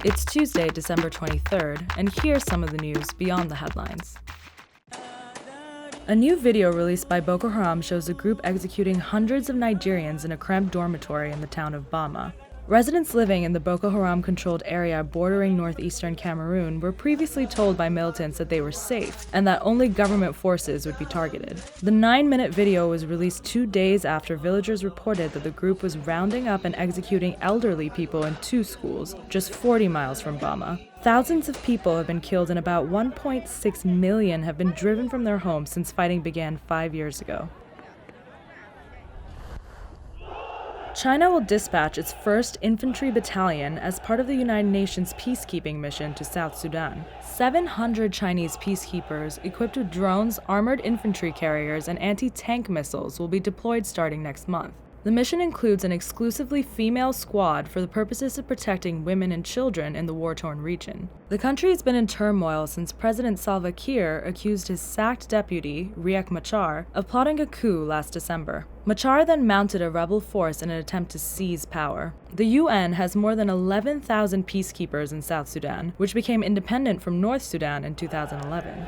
It's Tuesday, December 23rd, and here's some of the news beyond the headlines. A new video released by Boko Haram shows a group executing hundreds of Nigerians in a cramped dormitory in the town of Bama. Residents living in the Boko Haram-controlled area bordering northeastern Cameroon were previously told by militants that they were safe and that only government forces would be targeted. The 9-minute video was released 2 days after villagers reported that the group was rounding up and executing elderly people in 2 schools, just 40 miles from Bama. Thousands of people have been killed and about 1.6 million have been driven from their homes since fighting began 5 years ago. China will dispatch its first infantry battalion as part of the United Nations peacekeeping mission to South Sudan. 700 Chinese peacekeepers, equipped with drones, armored infantry carriers, and anti-tank missiles, will be deployed starting next month. The mission includes an exclusively female squad for the purposes of protecting women and children in the war-torn region. The country has been in turmoil since President Salva Kiir accused his sacked deputy, Riek Machar, of plotting a coup last December. Machar then mounted a rebel force in an attempt to seize power. The UN has more than 11,000 peacekeepers in South Sudan, which became independent from North Sudan in 2011.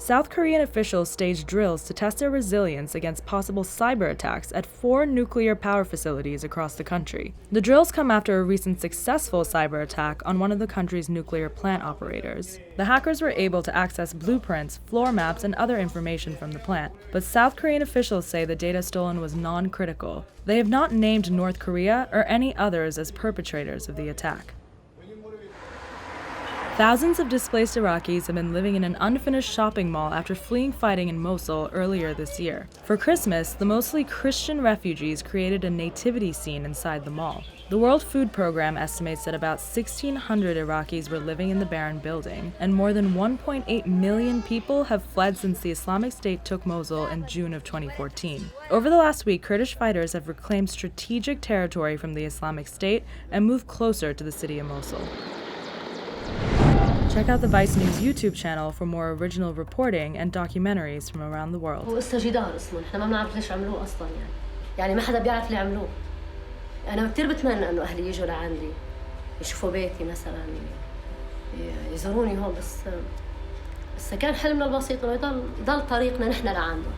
South Korean officials staged drills to test their resilience against possible cyber attacks at 4 nuclear power facilities across the country. The drills come after a recent successful cyber attack on one of the country's nuclear plant operators. The hackers were able to access blueprints, floor maps, and other information from the plant, but South Korean officials say the data stolen was non-critical. They have not named North Korea or any others as perpetrators of the attack. Thousands of displaced Iraqis have been living in an unfinished shopping mall after fleeing fighting in Mosul earlier this year. For Christmas, the mostly Christian refugees created a nativity scene inside the mall. The World Food Program estimates that about 1,600 Iraqis were living in the barren building, and more than 1.8 million people have fled since the Islamic State took Mosul in June of 2014. Over the last week, Kurdish fighters have reclaimed strategic territory from the Islamic State and moved closer to the city of Mosul. Check out the VICE News YouTube channel for more original reporting and documentaries from around the world. هو قصة جدار اصلا، احنا ما بنعرف ليش عملوه اصلا يعني ما حدا بيعرف ليه عملوه. انا كثير بتمنى انه اهلي يجوا لعندي يشوفوا بيتي مثلا يزوروني هون بس كان حلمنا البسيط انه يضل طريقنا نحن لعنده.